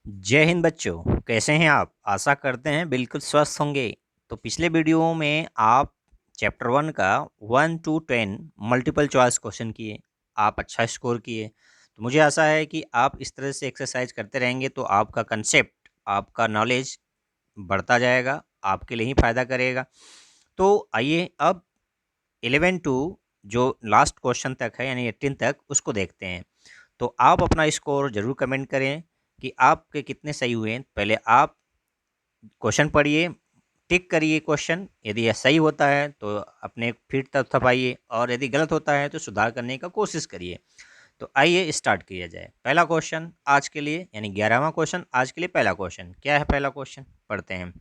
जय हिंद बच्चों, कैसे हैं आप? आशा करते हैं बिल्कुल स्वस्थ होंगे। तो पिछले वीडियो में आप चैप्टर 1 का 1 टू 10 मल्टीपल चॉइस क्वेश्चन किए। आप अच्छा स्कोर किए। तो मुझे आशा है कि आप इस तरह से एक्सरसाइज करते रहेंगे तो आपका कंसेप्ट, आपका नॉलेज बढ़ता जाएगा, आपके लिए ही फ़ायदा करेगा। तो आइए अब 11 टू जो लास्ट क्वेश्चन तक है यानी 18 तक उसको देखते हैं। तो आप अपना स्कोर ज़रूर कमेंट करें कि आपके कितने सही हुए हैं। पहले आप क्वेश्चन पढ़िए, टिक करिए क्वेश्चन। यदि यह सही होता है तो अपने फीट तक थपाइए और यदि गलत होता है तो सुधार करने का कोशिश करिए। तो आइए स्टार्ट किया जाए। पहला क्वेश्चन आज के लिए यानी 11वां क्वेश्चन आज के लिए पहला क्वेश्चन क्या है? पहला क्वेश्चन पढ़ते हैं।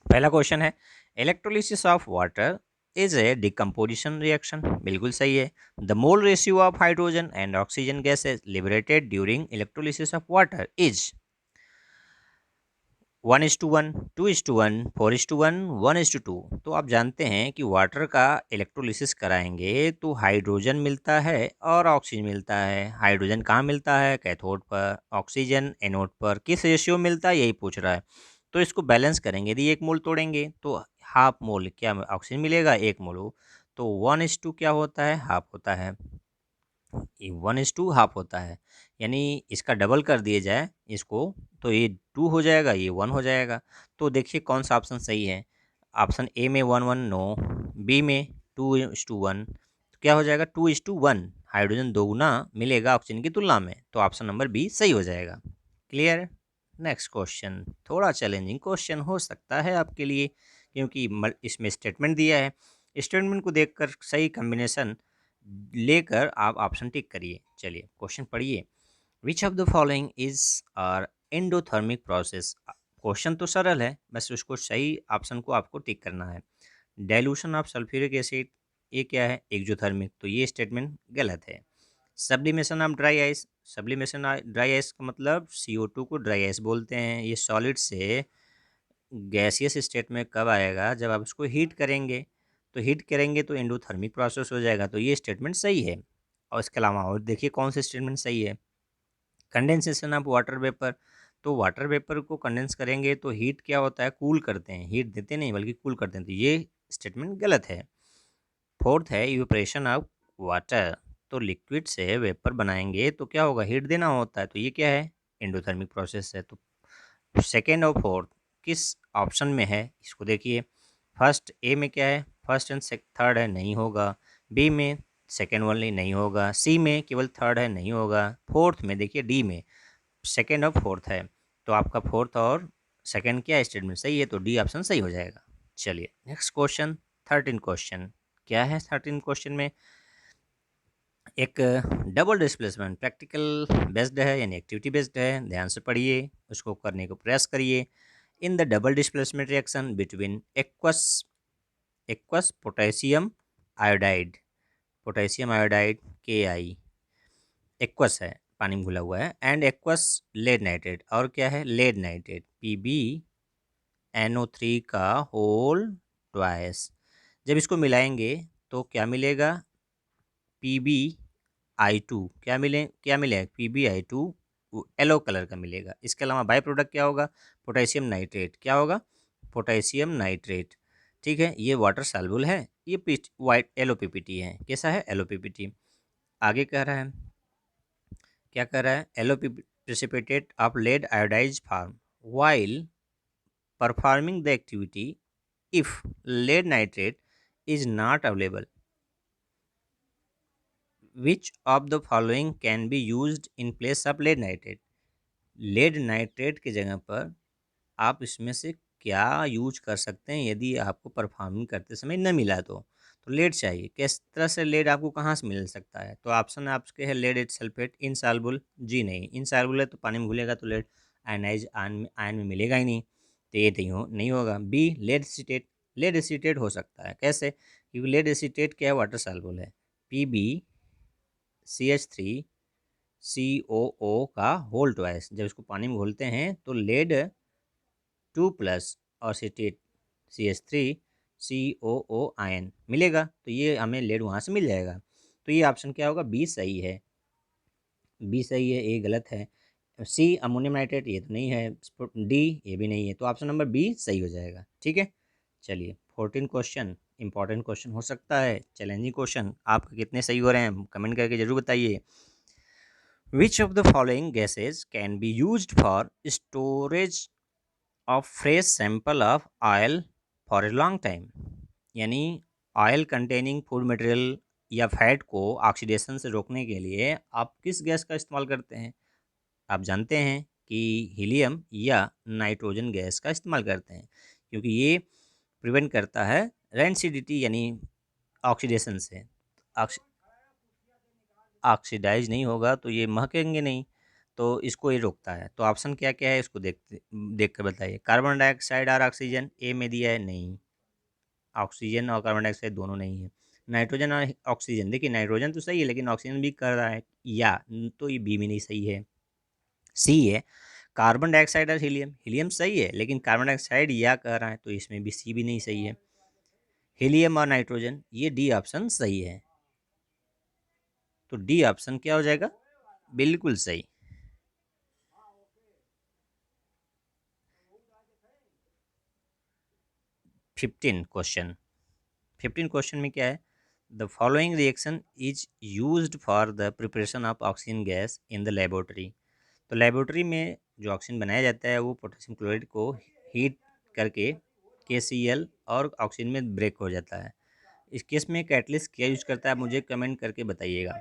पहला क्वेश्चन है electrolysis of water is a decomposition reaction. बिल्कुल सही है। The mole ratio of hydrogen and oxygen gases liberated during electrolysis of water is 1:1, 2:1, 4:1, 1:2। तो आप जानते हैं कि वाटर का इलेक्ट्रोलिसिस कराएंगे तो हाइड्रोजन मिलता है और ऑक्सीजन मिलता है। हाइड्रोजन कहाँ मिलता है? कैथोड पर। ऑक्सीजन एनोड पर। किस रेशियो मिलता है यही पूछ रहा है। तो इसको बैलेंस करेंगे। यदि एक मोल तोड़ेंगे तो हाफ मोल क्या ऑक्सीजन मिलेगा? एक मोल हो तो 1:2 क्या होता है? हाफ होता है। ये 1:2 हाफ होता है। यानी इसका डबल कर दिया जाए इसको तो ये 2 हो जाएगा, ये 1 हो जाएगा। तो देखिए कौन सा ऑप्शन सही है। ऑप्शन ए में 1:1 नो, बी में 2:1 तो क्या हो जाएगा? 2:1। हाइड्रोजन दोगुना मिलेगा ऑक्सीजन की तुलना में, तो ऑप्शन नंबर बी सही हो जाएगा। क्लियर? नेक्स्ट क्वेश्चन थोड़ा चैलेंजिंग क्वेश्चन हो सकता है आपके लिए, क्योंकि इसमें स्टेटमेंट दिया है। स्टेटमेंट को देखकर सही कॉम्बिनेशन लेकर आप ऑप्शन टिक करिए। चलिए क्वेश्चन पढ़िए। Which of the following is are endothermic process. Question तो सरल है, बस उसको सही ऑप्शन को आपको टिक करना है। डाइल्यूशन ऑफ सल्फ्यूरिक एसिड, ये क्या है? एक्जोथर्मिक, तो ये स्टेटमेंट गलत है। Sublimation of dry ice, sublimation dry ice का मतलब CO2 को ड्राई आइस बोलते हैं। ये सॉलिड से गैसियस स्टेट में कब आएगा? जब आप इसको हीट करेंगे। तो हीट करेंगे तो एंडोथर्मिक प्रोसेस हो जाएगा, तो ये स्टेटमेंट सही है। और इसके अलावा और देखिए कौन सा स्टेटमेंट सही है। कंडेंसेशन ऑफ वाटर वेपर, तो वाटर वेपर को कंडेंस करेंगे तो हीट क्या होता है? कूल करते हैं। हीट देते नहीं बल्कि कूल करते हैं, तो ये स्टेटमेंट गलत है। फोर्थ है इवेपोरेशन ऑफ वाटर, तो लिक्विड से वेपर बनाएंगे तो क्या होगा? हीट देना होता है, तो ये क्या है? एंडोथर्मिक प्रोसेस है। तो सेकेंड और फोर्थ किस ऑप्शन में है इसको देखिए। फर्स्ट ए में क्या है? फर्स्ट एंड थर्ड है, नहीं होगा। बी में सेकेंड ओनली, नहीं होगा। सी में केवल थर्ड है, नहीं होगा। फोर्थ में देखिए डी में सेकेंड और फोर्थ है, तो आपका फोर्थ और सेकेंड क्या स्टेटमेंट सही है, तो डी ऑप्शन सही हो जाएगा। चलिए नेक्स्ट क्वेश्चन 13 क्वेश्चन क्या है? 13 क्वेश्चन में एक डबल डिस्प्लेसमेंट प्रैक्टिकल बेस्ड है यानी एक्टिविटी बेस्ड है। ध्यान से पढ़िए, उसको करने को प्रयास करिए। In the double displacement reaction between aqueous aqueous potassium iodide, potassium iodide KI aqueous है, पानी में घुला हुआ है, एंड एक्वस लेड नाइट्रेट, और क्या है? लेड नाइट्रेट PbNO3 का होल ट्वाइस। जब इसको मिलाएंगे तो क्या मिलेगा? PbI2 क्या मिलेगा? PbI2 येलो कलर का मिलेगा। इसके अलावा बाई प्रोडक्ट क्या होगा? Potassium nitrate. क्या होगा? Potassium nitrate. ठीक है, ये वाटर सॉल्युबल है। ये वाइट LOPPT है। कैसा है? LOPPT। आगे कह रहा है, क्या कह रहा है? precipitate of lead iodide form while performing the activity if lead nitrate is not available, which of the following can be used in place of lead nitrate। Lead nitrate की जगह पर आप इसमें से क्या यूज कर सकते हैं यदि आपको परफॉर्मिंग करते समय न मिला तो लेड चाहिए। किस तरह से लेड आपको कहाँ से मिल सकता है? तो ऑप्शन आपके है लेड एट सल्फेट इनसॉल्युबल, जी नहीं। इनसॉल्युबल है तो पानी में घुलेगा तो लेड आयनाइज आयन में मिलेगा ही नहीं, तो ये नहीं होगा। B lead acetate, lead acetate हो सकता है। कैसे? क्योंकि लेड एसीटेट क्या है? वाटर सॉल्युबल है। PbCH3COO का होल ट्वाइस, जब इसको पानी में घोलते हैं तो लेड 2+ और सीटेट CH3COO आयन मिलेगा, तो ये हमें लेड वहाँ से मिल जाएगा। तो ये ऑप्शन क्या होगा? बी सही है। बी सही है, ए गलत है। सी अमोनियम नाइट्रेट, ये तो नहीं है। डी, ये भी नहीं है। तो ऑप्शन नंबर बी सही हो जाएगा। ठीक है, चलिए 14 क्वेश्चन, इंपॉर्टेंट क्वेश्चन हो सकता है, चैलेंजिंग क्वेश्चन। आपके कितने सही हो रहे हैं कमेंट करके जरूर बताइए। विच of the following gases can be used for storage of fresh sample of oil for a long time? यानी ऑयल कंटेनिंग फूड मटेरियल या फैट को ऑक्सीडेशन से रोकने के लिए आप किस गैस का इस्तेमाल करते हैं? आप जानते हैं कि हीलियम या नाइट्रोजन गैस का इस्तेमाल करते हैं, क्योंकि ये प्रिवेंट करता है रेंसिडिटी यानी ऑक्सीडेशन से। ऑक्सीडाइज नहीं होगा तो ये महकेंगे नहीं, तो इसको ये रोकता है। तो ऑप्शन क्या क्या है इसको देख कर बताइए। कार्बन डाइऑक्साइड और ऑक्सीजन ए में दिया है, नहीं। ऑक्सीजन और कार्बन डाइऑक्साइड दोनों नहीं है। नाइट्रोजन और ऑक्सीजन, देखिए नाइट्रोजन तो सही है लेकिन ऑक्सीजन भी कर रहा है, या तो ये बी में नहीं सही है। सी है कार्बन डाइऑक्साइड और हीलियम, हीलियम सही है लेकिन कार्बन डाइऑक्साइड या कह रहा है, तो इसमें भी सी भी नहीं सही है। हीलियम और नाइट्रोजन, ये डी ऑप्शन सही है। तो डी ऑप्शन क्या हो जाएगा? बिल्कुल सही। 15 क्वेश्चन, 15 क्वेश्चन में क्या है? The following reaction is used for the preparation of oxygen gas in the laboratory. तो लेबोरेटरी में जो ऑक्सीजन बनाया जाता है वो पोटेशियम क्लोराइड को हीट करके KCl और ऑक्सीजन में ब्रेक हो जाता है। इस केस में कैटलिस्ट क्या यूज करता है, मुझे कमेंट करके बताइएगा।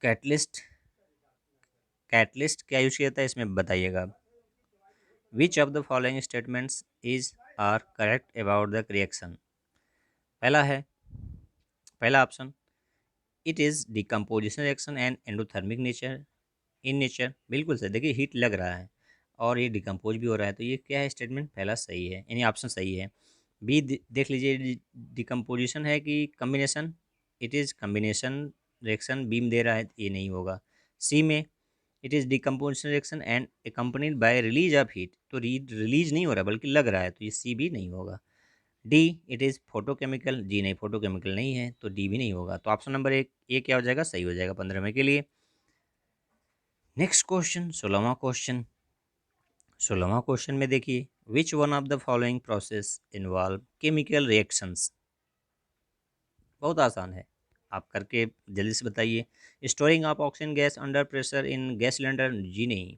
कैटलिस्ट कैटलिस्ट क्या यूज किया जाता है इसमें बताइएगा। Which of the following statements is are correct about the reaction? पहला है, पहला option, it is decomposition reaction and endothermic nature in nature, बिल्कुल सही। देखिए हीट लग रहा है और ये डिकम्पोज भी हो रहा है, तो ये क्या है? स्टेटमेंट पहला सही है, यानी ऑप्शन सही है। बी देख लीजिए, डिकम्पोजिशन है कि combination? It is combination reaction, बीम दे रहा है, ये नहीं होगा। सी में it is decomposition reaction and accompanied by release of heat, तो रिलीज नहीं हो रहा बल्कि लग रहा है, तो ये सी भी नहीं होगा। डी, इट इज़ फोटोकेमिकल, जी नहीं, फोटोकेमिकल नहीं है, तो डी भी नहीं होगा। तो ऑप्शन नंबर एक ए क्या हो जाएगा? सही हो जाएगा 15वें के लिए। नेक्स्ट क्वेश्चन, 16वां क्वेश्चन। 16वां क्वेश्चन में देखिए, which one of the following process involve chemical reactions? बहुत आसान है, आप करके जल्दी से बताइए। Storing of oxygen gas under pressure in gas cylinder, जी नहीं।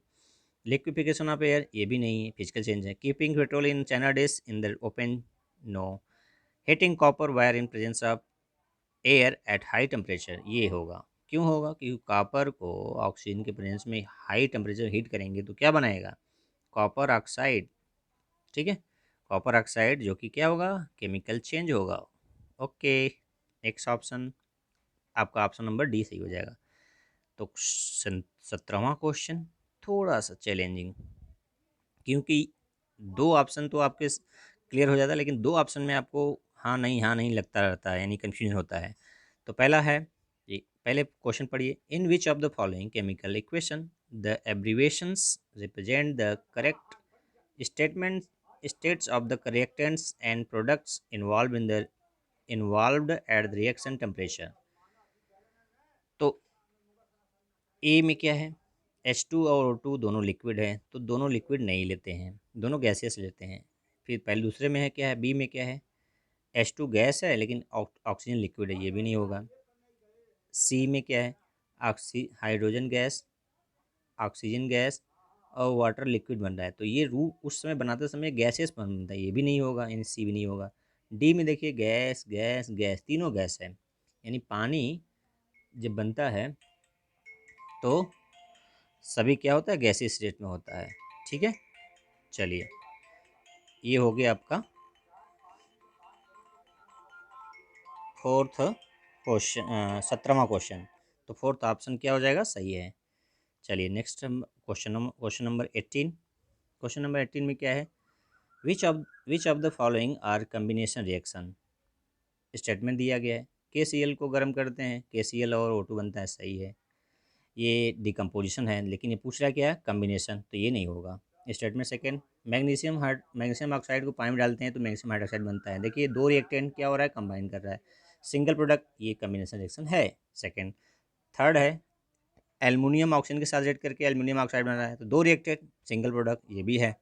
लिक्विफिकेशन ऑफ एयर, ये भी नहीं है, फिजिकल चेंज है। Keeping petrol in china dish in the open, no. Heating copper wire in presence of air at high temperature, ये होगा। क्यों होगा? क्योंकि कॉपर को ऑक्सीजन के प्रेजेंस में हाई टेम्परेचर हीट करेंगे तो क्या बनाएगा? Copper oxide. ठीक है, कॉपर ऑक्साइड, जो कि क्या होगा? केमिकल चेंज होगा। ओके, नेक्स्ट ऑप्शन, आपका ऑप्शन नंबर डी सही हो जाएगा। तो 17वां क्वेश्चन थोड़ा सा चैलेंजिंग, क्योंकि दो ऑप्शन तो आपके क्लियर हो जाता है लेकिन दो ऑप्शन में आपको हाँ नहीं लगता रहता है, यानी कन्फ्यूजन होता है। तो पहला है ये, पहले क्वेश्चन पढ़िए। In which of the following chemical equation the abbreviations represent the correct statement states of the reactants and products involved at the reaction temperature? तो ए में क्या है? H2 और O2 दोनों लिक्विड है, तो दोनों लिक्विड नहीं लेते हैं, दोनों गैसेस लेते हैं। फिर पहले दूसरे में है क्या है? बी में क्या है? H2 गैस है लेकिन ऑक्सीजन लिक्विड है, ये भी नहीं होगा। सी में क्या है? हाइड्रोजन गैस, ऑक्सीजन गैस और वाटर लिक्विड बन रहा है, तो ये रू उस समय बनाते समय गैसेस बनता है, ये भी नहीं होगा, यानी सी भी नहीं होगा। डी में देखिए, गैस गैस गैस, तीनों गैस है, यानी पानी जब बनता है तो सभी क्या होता है? गैसीय स्टेट में होता है। ठीक है, चलिए ये हो गया आपका फोर्थ क्वेश्चन, 17वां क्वेश्चन। तो फोर्थ ऑप्शन क्या हो जाएगा? सही है। चलिए next question number 18। Question number 18 में क्या है? Which of the following are combination reaction? Statement दिया गया है, KCl को गर्म करते हैं, KCl और O2 बनता है, सही है। ये डिकम्पोजिशन है लेकिन ये पूछ रहा है क्या है? कम्बिनेशन, तो ये नहीं होगा। स्टेटमेंट सेकंड, मैग्नीशियम ऑक्साइड को पानी में डालते हैं तो मैग्नीशियम हाइड्रोक्साइड बनता है। देखिए दो रिएक्टेंट क्या हो रहा है? कंबाइन कर रहा है, सिंगल प्रोडक्ट, ये कम्बिनेशन रिएक्शन है। सेकंड, थर्ड है एल्युमिनियम ऑक्सीजन के साथ रिएक्ट करके एल्युमिनियम ऑक्साइड बना रहा है, तो 2 रिएक्टेड सिंगल प्रोडक्ट, ये भी है।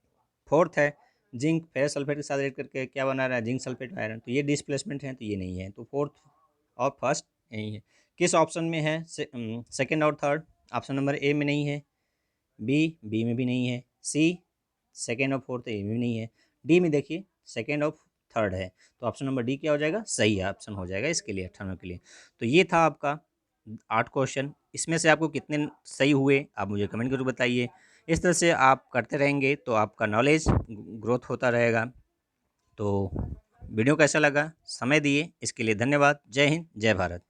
फोर्थ है जिंक फेरस सल्फेट के साथ रिएक्ट करके क्या बना रहा है, जिंक सल्फेट आयरन, तो ये डिस्प्लेसमेंट है, तो ये नहीं है, तो फोर्थ और फर्स्ट यही है। किस ऑप्शन में है सेकेंड और थर्ड? ऑप्शन नंबर ए में नहीं है, बी में भी नहीं है, सी सेकेंड और फोर्थ ए में भी नहीं है, डी में देखिए सेकेंड और थर्ड है, तो ऑप्शन नंबर डी क्या हो जाएगा, सही ऑप्शन हो जाएगा इसके लिए 98 के लिए। तो ये था आपका 8 क्वेश्चन, इसमें से आपको कितने सही हुए आप मुझे कमेंट करके बताइए। इस तरह से आप करते रहेंगे तो आपका नॉलेज ग्रोथ होता रहेगा। तो वीडियो कैसा लगा, समय दिए इसके लिए धन्यवाद। जय हिंद, जय भारत।